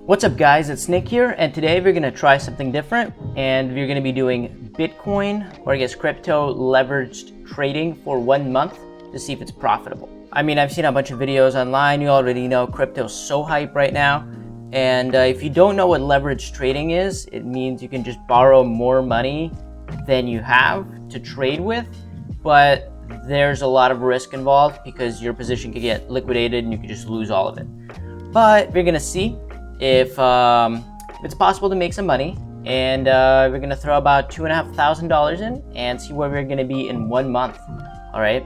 What's up guys, it's Nick here, and today we're going to try something different, and we're going to be doing Bitcoin, or I guess crypto leveraged trading for 1 month to see if it's profitable. I mean, I've seen a bunch of videos online. You already know crypto's so hype right now, and if you don't know what leveraged trading is, it means you can just borrow more money than you have to trade with, but there's a lot of risk involved because your position could get liquidated and you could just lose all of it. But we're going to see if it's possible to make some money, and we're gonna throw about $2,500 in and see where we're gonna be in 1 month. All right,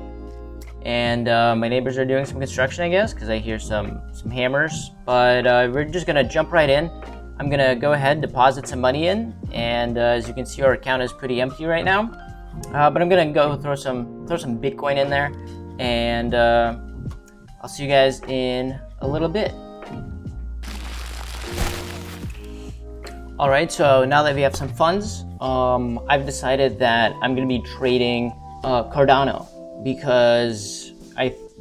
and my neighbors are doing some construction, I guess, because I hear some hammers. But we're just gonna jump right in. I'm gonna go ahead, deposit some money in, and as you can see, our account is pretty empty right now. But I'm gonna go throw some Bitcoin in there, and I'll see you guys in a little bit. All right, so now that we have some funds, I've decided that I'm gonna be trading Cardano, because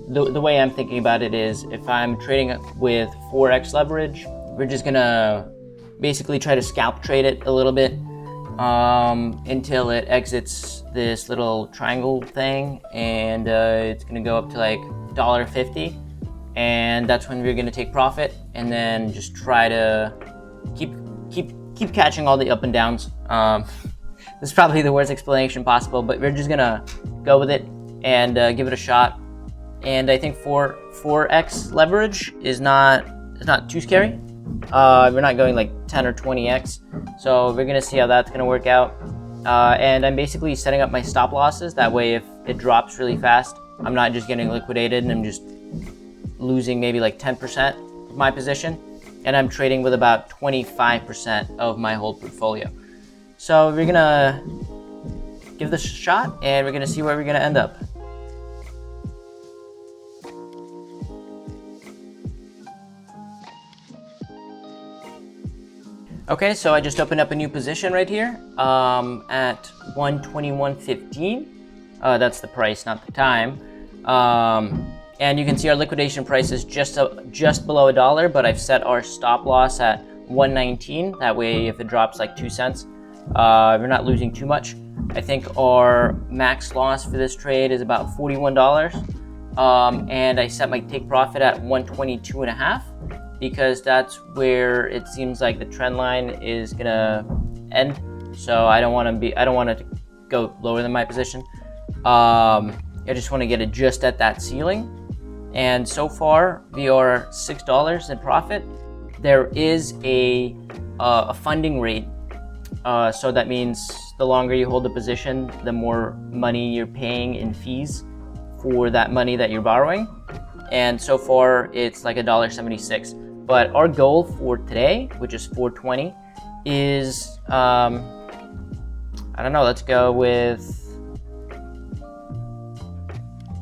the way I'm thinking about it is, if I'm trading with 4x leverage, we're just gonna basically try to scalp trade it a little bit until it exits this little triangle thing, and it's gonna go up to like $1.50, and that's when we're gonna take profit, and then just try to keep catching all the up and downs. This is probably the worst explanation possible, but we're just gonna go with it and give it a shot. And I think 4x leverage is not too scary. We're not going like 10 or 20x, so we're gonna see how that's gonna work out. And I'm basically setting up my stop losses. That way, if it drops really fast, I'm not just getting liquidated and I'm just losing maybe like 10% of my position. And I'm trading with about 25% of my whole portfolio. So we're gonna give this a shot, and we're gonna see where we're gonna end up. Okay, so I just opened up a new position right here at 121.15. That's the price, not the time. And you can see our liquidation price is just below $1, but I've set our stop loss at 119. That way, if it drops like 2 cents, we're not losing too much. I think our max loss for this trade is about $41. And I set my take profit at 122.5, because that's where it seems like the trend line is gonna end. So I don't want it to go lower than my position. I just want to get it just at that ceiling. And so far, we are $6 in profit. There is a funding rate. So that means the longer you hold the position, the more money you're paying in fees for that money that you're borrowing. And so far, it's like $1.76. But our goal for today, which is 420, is, I don't know, let's go with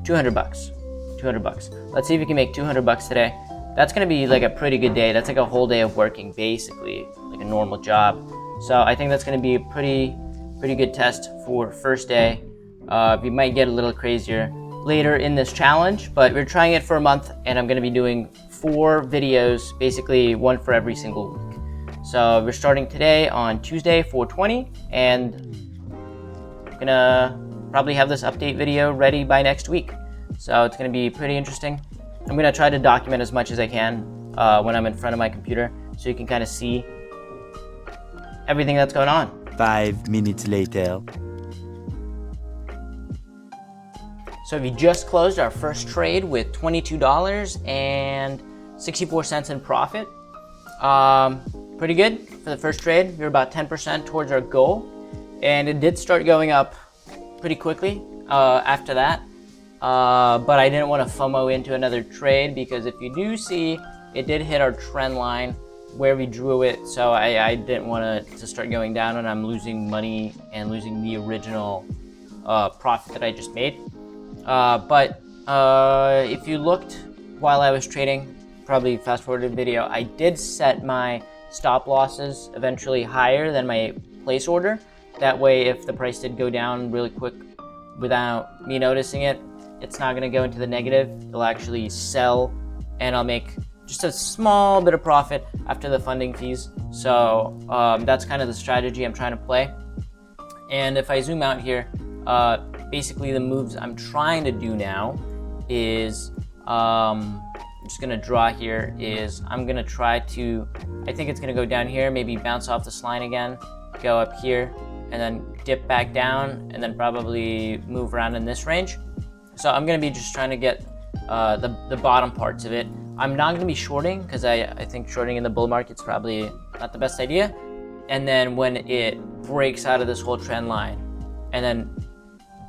$200. $200. Let's see if we can make $200 today. That's gonna be like a pretty good day. That's like a whole day of working, basically, like a normal job. So I think that's gonna be a pretty good test for first day. We might get a little crazier later in this challenge, but we're trying it for a month, and I'm gonna be doing 4 videos, basically one for every single week. So we're starting today on Tuesday, 420, and I'm gonna probably have this update video ready by next week. So it's going to be pretty interesting. I'm going to try to document as much as I can when I'm in front of my computer, so you can kind of see everything that's going on. 5 minutes later. So we just closed our first trade with $22.64 in profit. Pretty good for the first trade. We were about 10% towards our goal, and it did start going up pretty quickly after that. But I didn't want to FOMO into another trade, because if you do see, it did hit our trend line where we drew it. So I didn't want it to start going down and I'm losing money and losing the original profit that I just made. But if you looked while I was trading, probably fast forwarded the video, I did set my stop losses eventually higher than my place order. That way, if the price did go down really quick without me noticing it, it's not going to go into the negative. It'll actually sell, and I'll make just a small bit of profit after the funding fees. So that's kind of the strategy I'm trying to play. And if I zoom out here, basically the moves I'm trying to do now is, I'm just gonna draw here, is I'm gonna try to, I think it's gonna go down here, maybe bounce off this line again, go up here, and then dip back down, and then probably move around in this range. So I'm gonna be just trying to get the bottom parts of it. I'm not gonna be shorting, because I think shorting in the bull market's probably not the best idea. And then when it breaks out of this whole trend line and then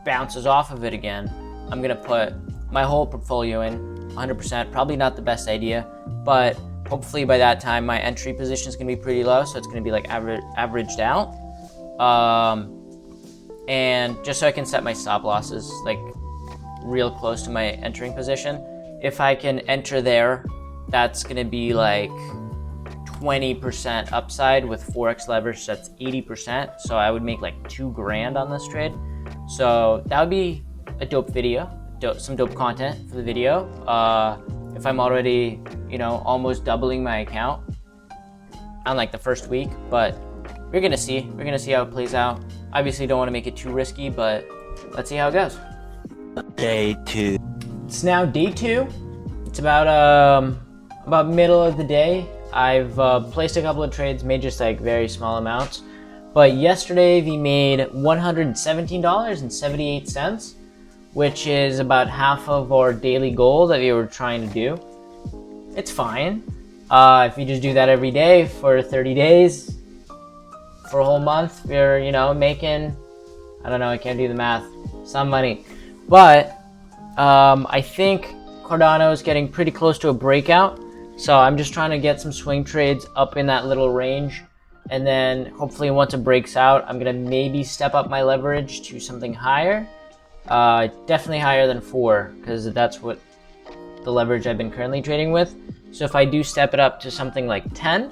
bounces off of it again, I'm gonna put my whole portfolio in 100%. Probably not the best idea, but hopefully by that time my entry position is gonna be pretty low, so it's gonna be like averaged out. And just so I can set my stop losses like real close to my entering position. If I can enter there, that's gonna be like 20% upside with Forex leverage, that's 80%. So I would make like $2,000 on this trade. So that would be a dope video, some dope content for the video. If I'm already, almost doubling my account on like the first week, but we're gonna see how it plays out. Obviously don't want to make it too risky, but let's see how it goes. Day 2. It's now day 2. It's about middle of the day. I've placed a couple of trades, made just like very small amounts. But yesterday we made $117.78, which is about half of our daily goal that we were trying to do. It's fine. If you just do that every day for 30 days, for a whole month, we're, making, I don't know, I can't do the math, some money. But I think Cardano is getting pretty close to a breakout. So I'm just trying to get some swing trades up in that little range. And then hopefully once it breaks out, I'm going to maybe step up my leverage to something higher. Definitely higher than 4, because that's what the leverage I've been currently trading with. So if I do step it up to something like 10,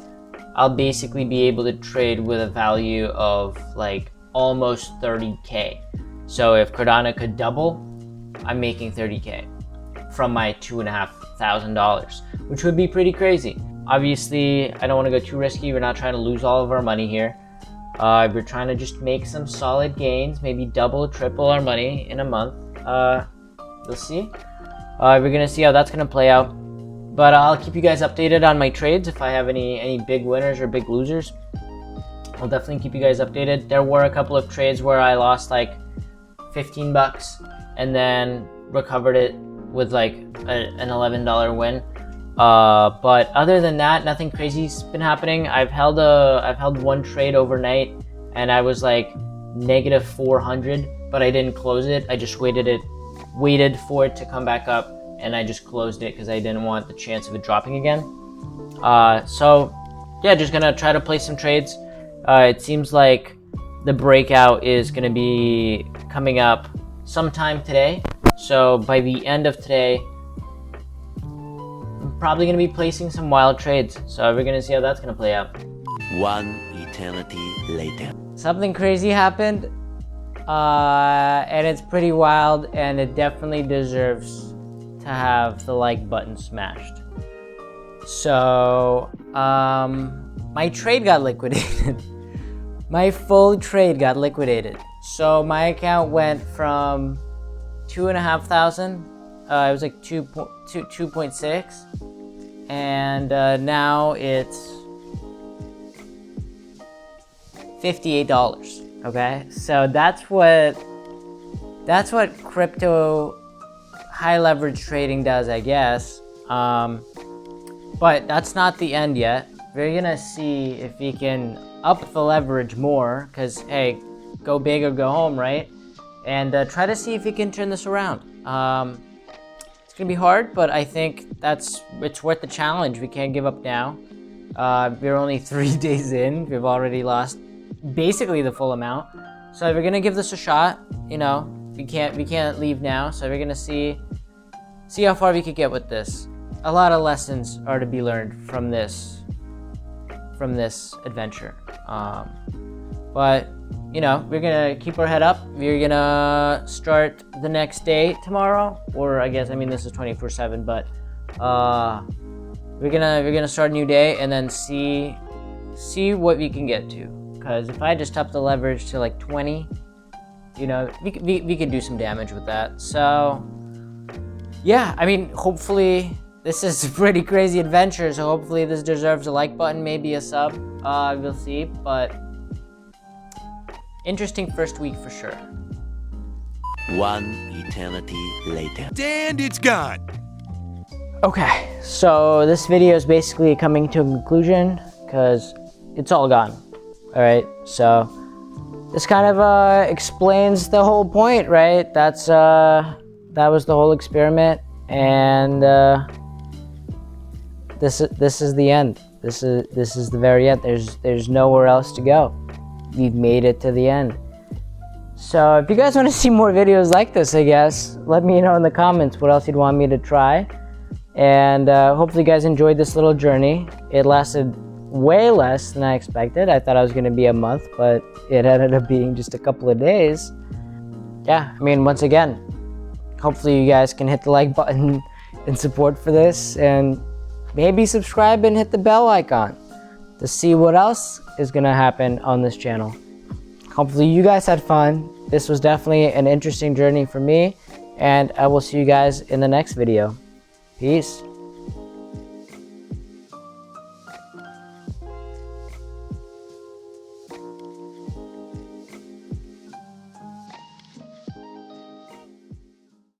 I'll basically be able to trade with a value of like almost 30K. So if Cardano could double, I'm making 30K from my $2,500, which would be pretty crazy. Obviously, I don't want to go too risky. We're not trying to lose all of our money here. We're trying to just make some solid gains, maybe double, triple our money in a month. We'll see. We're gonna see how that's gonna play out. But I'll keep you guys updated on my trades. If I have any big winners or big losers, I'll definitely keep you guys updated. There were a couple of trades where I lost like $15 and then recovered it with like an $11 win. But other than that, nothing crazy's been happening. I've held one trade overnight and I was like -400, but I didn't close it. I just waited for it to come back up, and I just closed it because I didn't want the chance of it dropping again. So yeah, just gonna try to play some trades. It seems like the breakout is gonna be coming up sometime today. So by the end of today, I'm probably gonna be placing some wild trades. So we're gonna see how that's gonna play out. One eternity later. Something crazy happened, and it's pretty wild, and it definitely deserves to have the like button smashed. So, my trade got liquidated. My full trade got liquidated. So my account went from 2,500, it was like 2.6, and now it's $58. Okay, so that's what crypto high leverage trading does, I guess. But that's not the end yet. We're gonna see if we can up the leverage more, because hey, go big or go home, right? And try to see if we can turn this around. It's gonna be hard, but I think it's worth the challenge. We can't give up now. We're only 3 days in. We've already lost basically the full amount. So we're gonna give this a shot. We can't leave now. So we're gonna see how far we could get with this. A lot of lessons are to be learned from this adventure. But we're gonna keep our head up. We're gonna start the next day tomorrow, or I guess, this is 24/7, but we're gonna start a new day and then see what we can get to. Because if I just up the leverage to like 20, you know, we could do some damage with that. So yeah, I mean, hopefully this is a pretty crazy adventure. So hopefully this deserves a like button, maybe a sub. We'll see. But interesting first week for sure. One eternity later. And it's gone. Okay, so this video is basically coming to a conclusion because it's all gone. All right, so this kind of explains the whole point, right? That was the whole experiment, and this is the end. This is the very end. There's nowhere else to go. We've made it to the end. So if you guys want to see more videos like this, I guess, let me know in the comments what else you'd want me to try. And hopefully you guys enjoyed this little journey. It lasted way less than I expected. I thought I was going to be a month, but it ended up being just a couple of days. Yeah, I mean, once again, hopefully you guys can hit the like button in support for this, and maybe subscribe and hit the bell icon to see what else is going to happen on this channel. Hopefully you guys had fun. This was definitely an interesting journey for me, and I will see you guys in the next video. Peace.